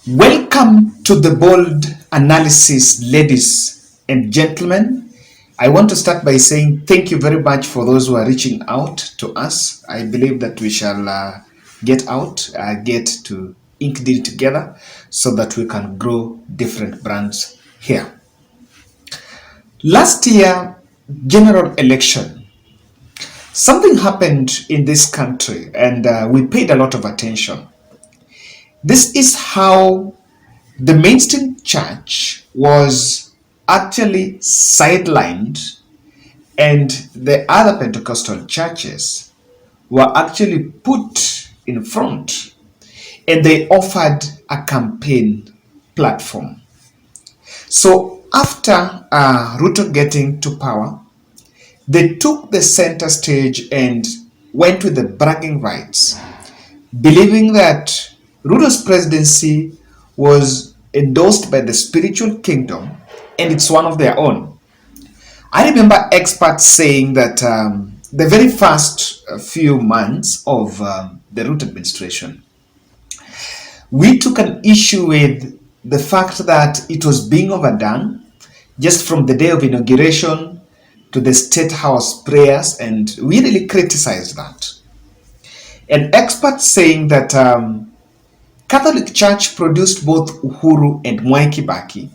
Welcome to the bold analysis, ladies and gentlemen. I want to start by saying thank you very much for those who are reaching out to us. I believe that we shall get to ink deal together so that we can grow different brands here. Last year, general election, something happened in this country and we paid a lot of attention. This is how the mainstream church was actually sidelined and the other Pentecostal churches were actually put in front and they offered a campaign platform. So after Ruto getting to power, they took the center stage and went with the bragging rights, believing that Ruto's presidency was endorsed by the spiritual kingdom and it's one of their own. I remember experts saying that the very first few months of the Ruto administration, we took an issue with the fact that it was being overdone just from the day of inauguration to the State House prayers, and we really criticized that. And experts saying that Catholic Church produced both Uhuru and Mwai Kibaki,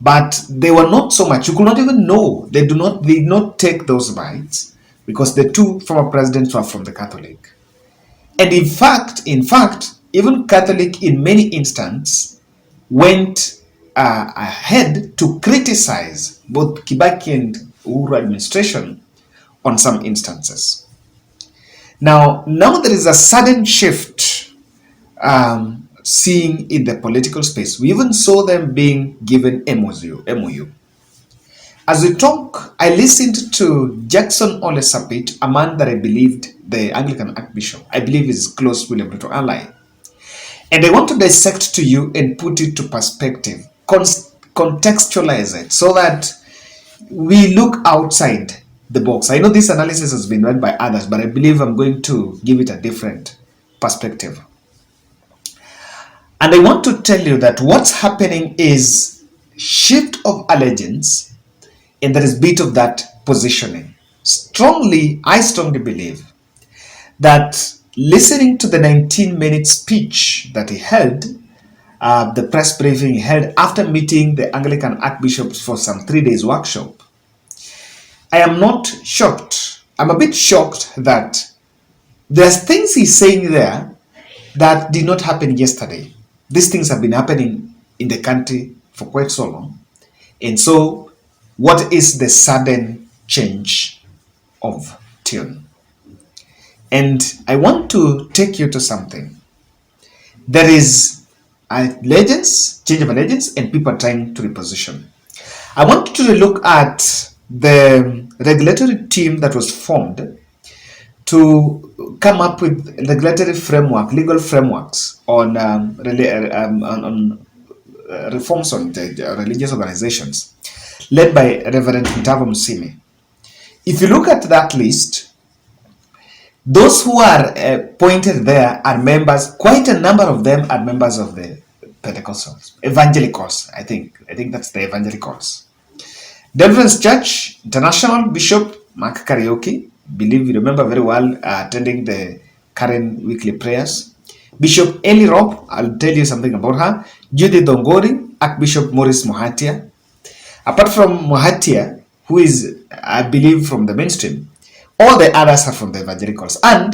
but they were not so much. You could not even know. They did not take those bites because the two former presidents were from the Catholic. And in fact, even Catholic in many instances went ahead to criticize both Kibaki and Uhuru administration on some instances. Now there is a sudden shift seeing in the political space. We even saw them being given MOU. As we talk, I listened to Jackson Ole Sapit, a man that I believed the Anglican Archbishop, I believe is close William Ruto ally. And I want to dissect to you and put it to perspective, contextualize it so that we look outside the box. I know this analysis has been read by others, but I believe I'm going to give it a different perspective. And I want to tell you that what's happening is shift of allegiance, and there is a bit of that positioning. I strongly believe that listening to the 19-minute speech that he held, the press briefing he held after meeting the Anglican Archbishops for some 3 days workshop, I am not shocked. I'm a bit shocked that there's things he's saying there that did not happen yesterday. These things have been happening in the country for quite so long. And so, what is the sudden change of tune? And I want to take you to something. There is change of allegiance, and people are trying to reposition. I want you to look at the regulatory team that was formed to come up with regulatory framework, legal frameworks on reforms on the religious organizations, led by Reverend Ntavo Musimi. If you look at that list, those who are pointed there are members, quite a number of them are members of the Pentecostals, evangelicals, I think that's the evangelicals. Deliverance Church International Bishop Mark Karaoke, believe you remember very well attending the current weekly prayers. Bishop Eli Rob, I'll tell you something about her. Judith Ongori, Archbishop Maurice Mohatia. Apart from Mohatia, who is, I believe, from the mainstream, all the others are from the evangelicals. And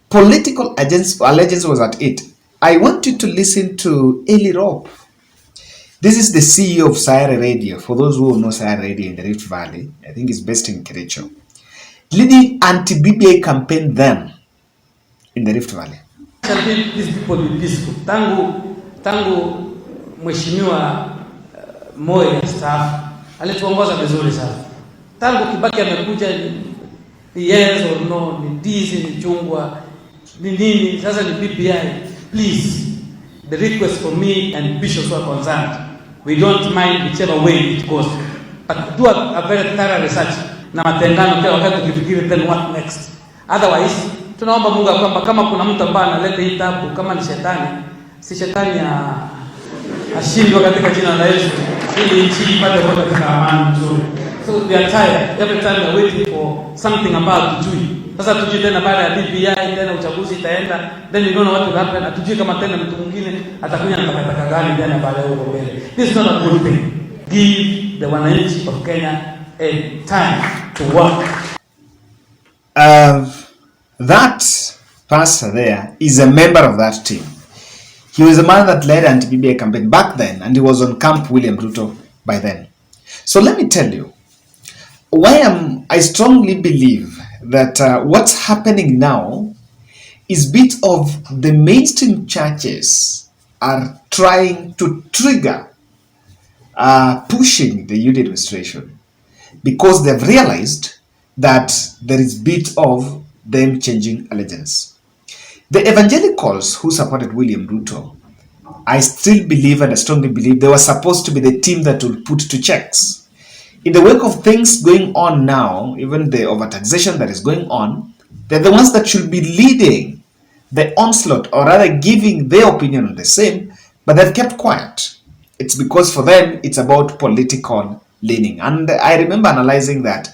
political allegiance was at it. I want you to listen to Eli Rob. This is the CEO of Sayare Radio. For those who know Sayare Radio in the Rift Valley, I think it's based in Kericho, leading anti-BBI campaign then in the Rift Valley. These people will be peaceful. Tangu Mheshimiwa Moi staff alituongoza vizuri sana. Tangu Kibaki amekuja, yes or no, ni dizi, ni chungwa, ni nini, sasa ni BBI. Please, the request for me and bishops who are concerned, we don't mind whichever way it goes, but do a very thorough research na matengano kwa wakati tukifikiri then what next. Otherwise, tunaomba Mungu kwamba kama kuna mtu ambaye analeta hii tabu, kama ni shetani, si shetani ashindwe katika jina la Yesu, ili nchi ipate kuwa katika amani nzuri. So we are tired every time we are waiting for something about tujui. Sasa tujui tena baada ya BBI tena uchaguzi itaenda, then we don't know what will happen. Atujui kama tena mtu mwingine atakuja na takataka gani tena baada ya huko mbele. This is not a good thing. Give the wananchi of Kenya a time to work. That pastor there is a member of that team. He was a man that led anti-BBI campaign back then, and he was on Camp William Ruto by then. So let me tell you, I strongly believe that what's happening now is bit of the mainstream churches are trying to trigger pushing the UD administration, because they've realized that there is bit of them changing allegiance. The evangelicals who supported William Ruto, I still believe and I strongly believe they were supposed to be the team that will put to checks. In the wake of things going on now, even the overtaxation that is going on, they're the ones that should be leading the onslaught, or rather giving their opinion on the same, but they've kept quiet. It's because for them, it's about political leaning. And I remember analyzing that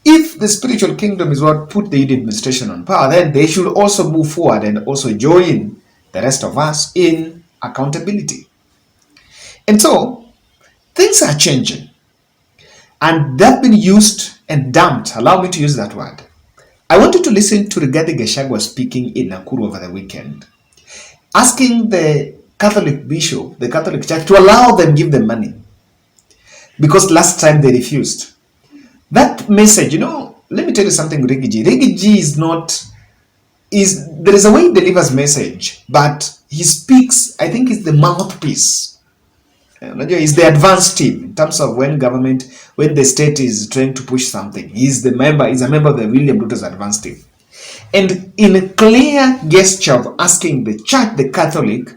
if the spiritual kingdom is what put the UD administration on power, then they should also move forward and also join the rest of us in accountability. And so, things are changing. And they've been used and dumped. Allow me to use that word. I want you to listen to Rigathi speaking in Nakuru over the weekend, asking the Catholic bishop, the Catholic church, to allow them, give them money. Because last time they refused. That message, let me tell you something, Rigathi. Rigathi there is a way he delivers message, but he speaks, I think he's the mouthpiece. He's the advanced team in terms of when the state is trying to push something. He's a member of the William Ruto's advanced team. And in a clear gesture of asking the church, the Catholic,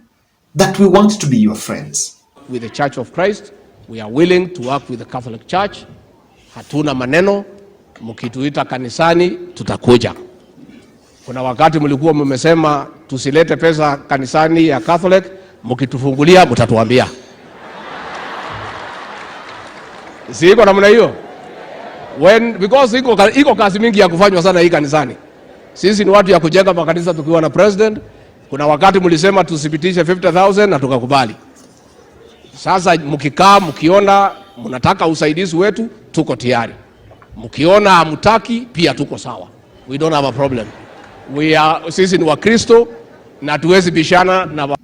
that we want to be your friends. With the Church of Christ, we are willing to work with the Catholic Church. Hatuna maneno, mkituita kanisani, tutakuja. Kuna wakati mlikuwa mmesema tusilete pesa kanisani ya Catholic, mkitufungulia mtatuambia. Siko namna hiyo. Because iko kazi mingi ya kufanywa sana hii kanisani. Sisi ni watu ya kujenga makanisa tukiwa na president. Kuna wakati mlisema tusipitishe 50,000 na tukakubali. Sasa mkikaa mkiona mnataka usaidizi wetu, tuko tayari. Mkiona hamtaki pia tuko sawa. We don't have a problem. Sisi ni Wakristo na tuwezi bishana na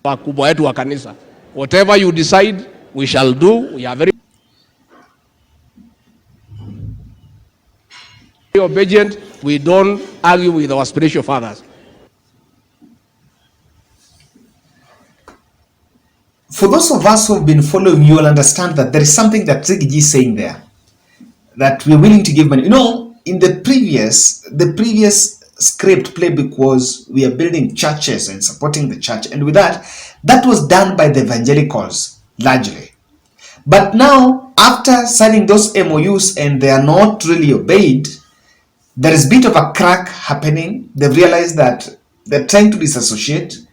wakubwa wetu wa kanisa. Whatever you decide, we shall do. We are very obedient. We don't argue with our spiritual fathers. For those of us who have been following, you will understand that there is something that Rigathi is saying there, that we're willing to give money. In the previous script playbook was we are building churches and supporting the church, and with that was done by the evangelicals largely. But now, after signing those MOUs and they are not really obeyed, there is a bit of a crack happening. They've realized that they're trying to disassociate,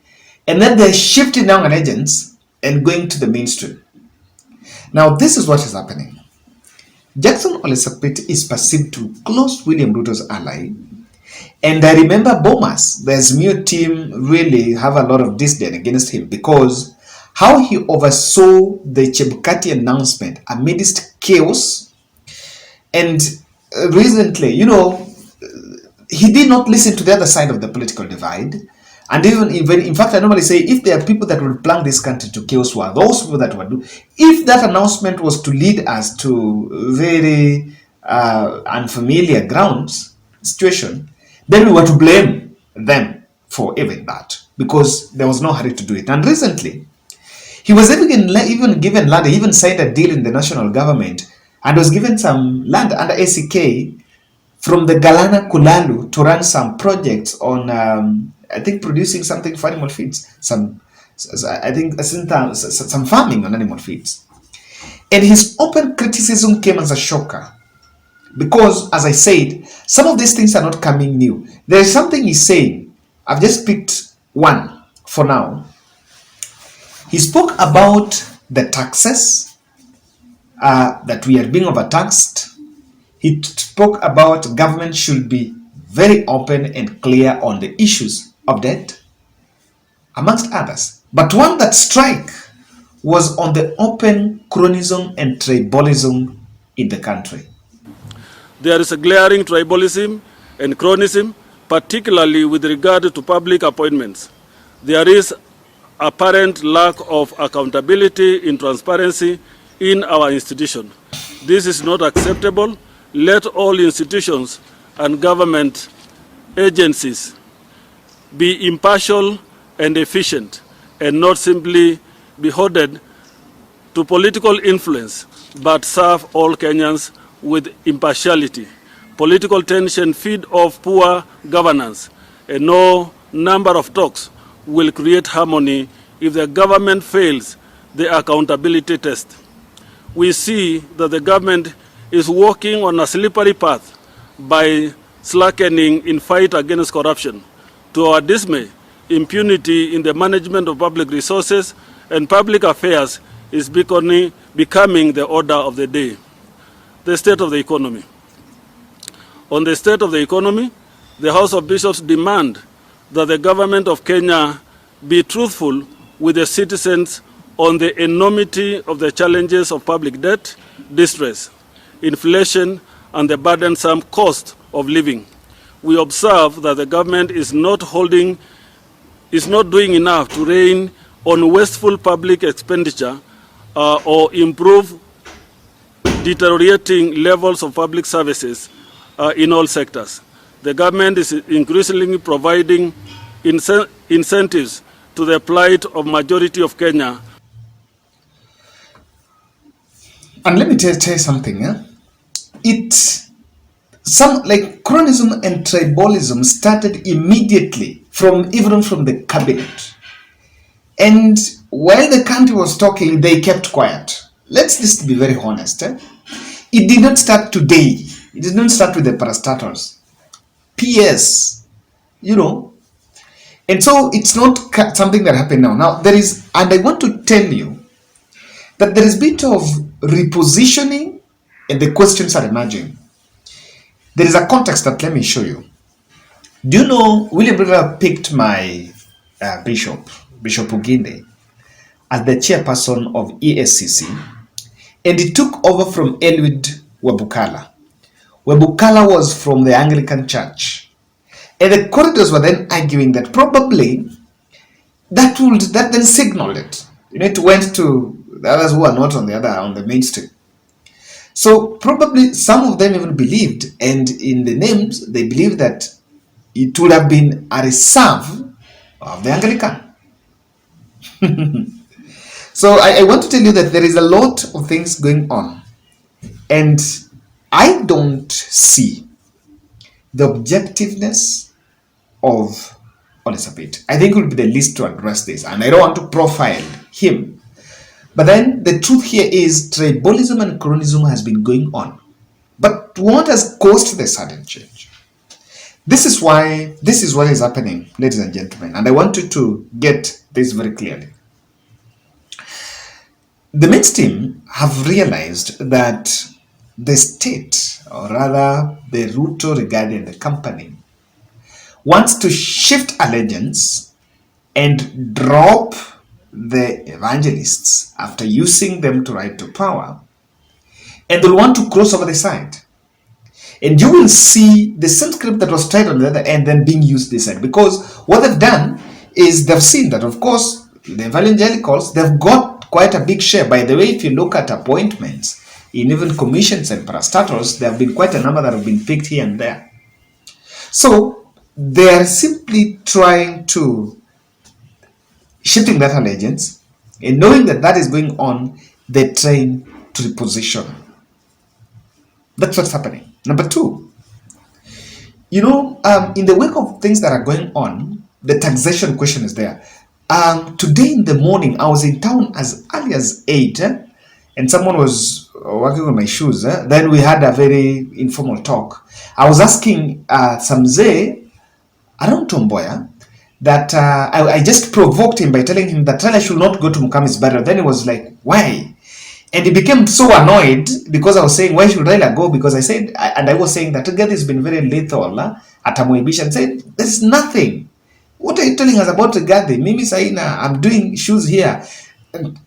and then they're shifting now allegiance and going to the mainstream. Now, this is what is happening. Sudden Ole Sapit is perceived to close William Ruto's ally. And I remember BOMAS, the Azimio team, really have a lot of disdain against him because how he oversaw the Chebukati announcement amidst chaos. And recently, he did not listen to the other side of the political divide. And even in fact, I normally say, if there are people that will plunge this country to chaos, were those people that would do. If that announcement was to lead us to very unfamiliar situation, then we were to blame them for even that, because there was no hurry to do it. And recently, he was even given land. He even signed a deal in the national government and was given some land under ACK from the Galana Kulalu to run some projects on, I think, producing something for animal feeds. Some farming on animal feeds. And his open criticism came as a shocker. Because, as I said, some of these things are not coming new. There is something he's saying, I've just picked one for now. He spoke about the taxes, that we are being overtaxed. He spoke about government should be very open and clear on the issues of debt, amongst others. But one that struck was on the open cronyism and tribalism in the country. There is a glaring tribalism and cronyism, particularly with regard to public appointments. There is apparent lack of accountability and transparency in our institution. This is not acceptable. Let all institutions and government agencies be impartial and efficient and not simply beholden to political influence, but serve all Kenyans with impartiality. Political tension feed off poor governance, and no number of talks will create harmony if the government fails the accountability test. We see that the government is walking on a slippery path by slackening in fight against corruption. To our dismay, impunity in the management of public resources and public affairs is becoming the order of the day. The state of the economy. On the state of the economy, the House of Bishops demand that the government of Kenya be truthful with the citizens on the enormity of the challenges of public debt, distress, inflation, and the burdensome cost of living. We observe that the government is not doing enough to rein on wasteful public expenditure or improve deteriorating levels of public services in all sectors. The government is increasingly providing incentives to the plight of majority of Kenya. And let me tell you something. Some like cronyism and tribalism started immediately even from the cabinet. And while the country was talking, they kept quiet. Let's just be very honest. It did not start today. It did not start with the parastatals. PS, And so it's not something that happened now. Now and I want to tell you that there is a bit of repositioning and the questions are emerging. There is a context that let me show you. Do you know William Ruto picked my Bishop Uginde, as the chairperson of ESCC, and he took over from Eliud Wabukala. Wabukala was from the Anglican Church. And the corridors were then arguing that probably that then signaled it. It went to the others who are not on the mainstream. So probably some of them even believed, and in the names, they believed that it would have been a reserve of the Anglican. So I want to tell you that there is a lot of things going on. And I don't see the objectiveness of Ole Sapit. I think it will be the least to address this. And I don't want to profile him. But then the truth here is tribalism and cronyism has been going on. But what has caused the sudden change? This is what is happening, ladies and gentlemen. And I want you to get this very clearly. The mainstream have realized that the state, or rather the Ruto, Rigathi, and the company, wants to shift allegiance and drop the evangelists after using them to ride to power, and they'll want to cross over the side. And you will see the same script that was tried on the other end then being used this side, because what they've done is they've seen that, of course, the evangelicals, they've got quite a big share. By the way, if you look at appointments in even commissions and parastatals, there have been quite a number that have been picked here and there. So they are simply trying to shifting that allegiance, and knowing that that is going on, they're trying to reposition. That's what's happening. Number two, in the wake of things that are going on, the taxation question is there. Today in the morning, I was in town as early as 8, and someone was working on my shoes. Then we had a very informal talk. I was asking Samze around Tomboya that I just provoked him by telling him that Raila should not go to Mukami's burial. Then he was like, why? And he became so annoyed because I was saying, why should Raila go? Because I said, and I was saying that Rigathi has been very lethal at Amoibisha, and said, there's nothing. What are you telling us about Rigathi? Mimi Saina, I'm doing shoes here. And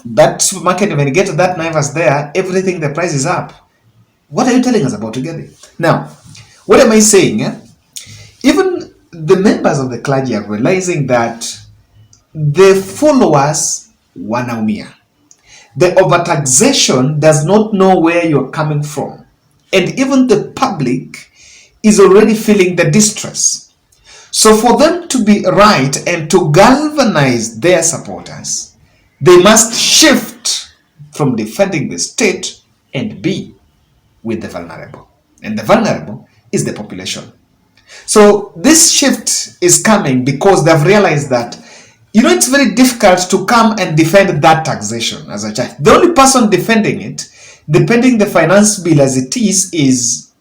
that supermarket, when you get to that Naivas there, everything, the price is up. What are you telling us about Rigathi? Now, what am I saying? Even the members of the clergy are realizing that the followers wanaumia. The overtaxation does not know where you're coming from. And even the public is already feeling the distress. So for them to be right and to galvanize their supporters, they must shift from defending the state and be with the vulnerable. And the vulnerable is the population. So this shift is coming because they've realized that, it's very difficult to come and defend that taxation as a church. The only person defending it, depending the finance bill as it is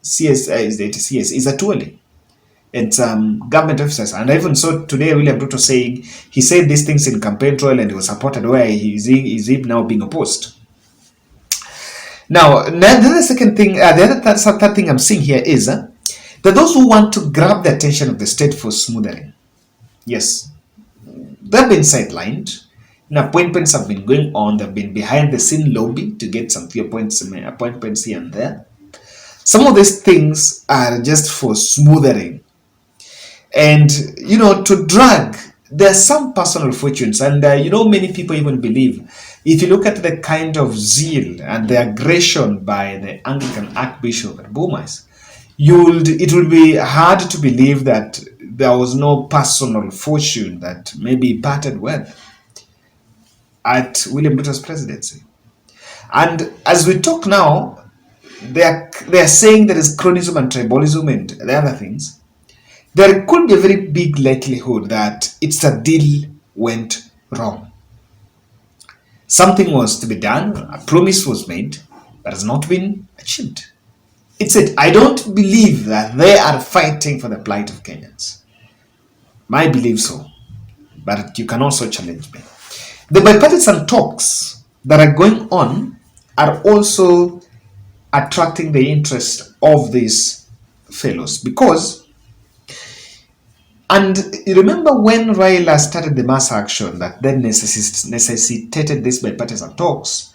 CS, is Atuoli. It's government officers. And I even saw today William Ruto saying, he said these things in campaign trail and he was supported, where is he now being opposed. Now, the other second thing, third thing I'm seeing here is that those who want to grab the attention of the state for smoothing, yes, they've been sidelined. Appointments have been going on. They've been behind the scene lobby to get some few appointments here and there. Some of these things are just for smoothing. And, to drag, there are some personal fortunes. And, many people even believe, if you look at the kind of zeal and the aggression by the Anglican Archbishop at BOMAS, it will be hard to believe that there was no personal fortune that maybe parted with at William Ruto's presidency. And as we talk now, they are saying there is chronism and tribalism and the other things. There could be a very big likelihood that it's a deal went wrong. Something was to be done, a promise was made, but has not been achieved. It's it. I don't believe that they are fighting for the plight of Kenyans. I believe so, but you can also challenge me. The bipartisan talks that are going on are also attracting the interest of these fellows because, and you remember when Raila started the mass action that then necessitated these bipartisan talks,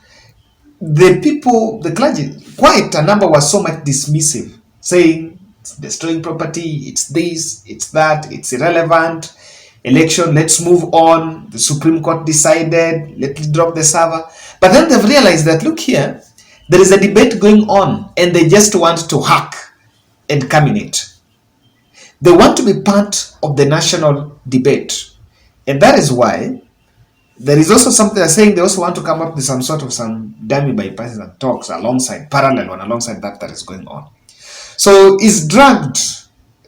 the people, the clergy, quite a number was so much dismissive, saying it's destroying property, it's this, it's that, it's irrelevant, election, let's move on, the Supreme Court decided, let's drop the server. But then they've realized that, look here, there is a debate going on and they just want to hack and come in it. They want to be part of the national debate. And that is why there is also something they're saying they also want to come up with some dummy bipartisan talks alongside that is going on. So it's dragged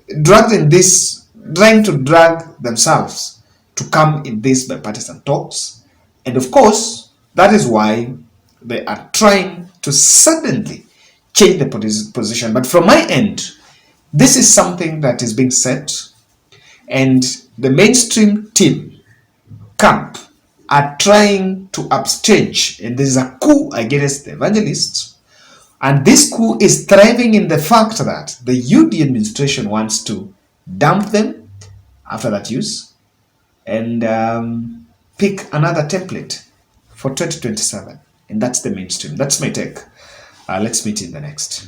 in this, trying to drag themselves to come in these bipartisan talks. And of course, that is why they are trying to suddenly change the position. But from my end, this is something that is being set, and the mainstream team, camp, are trying to upstage, and there is a coup against the evangelists, and this coup is thriving in the fact that the UD administration wants to dump them after that use and pick another template for 2027, and that's the mainstream. That's my take. Let's meet in the next.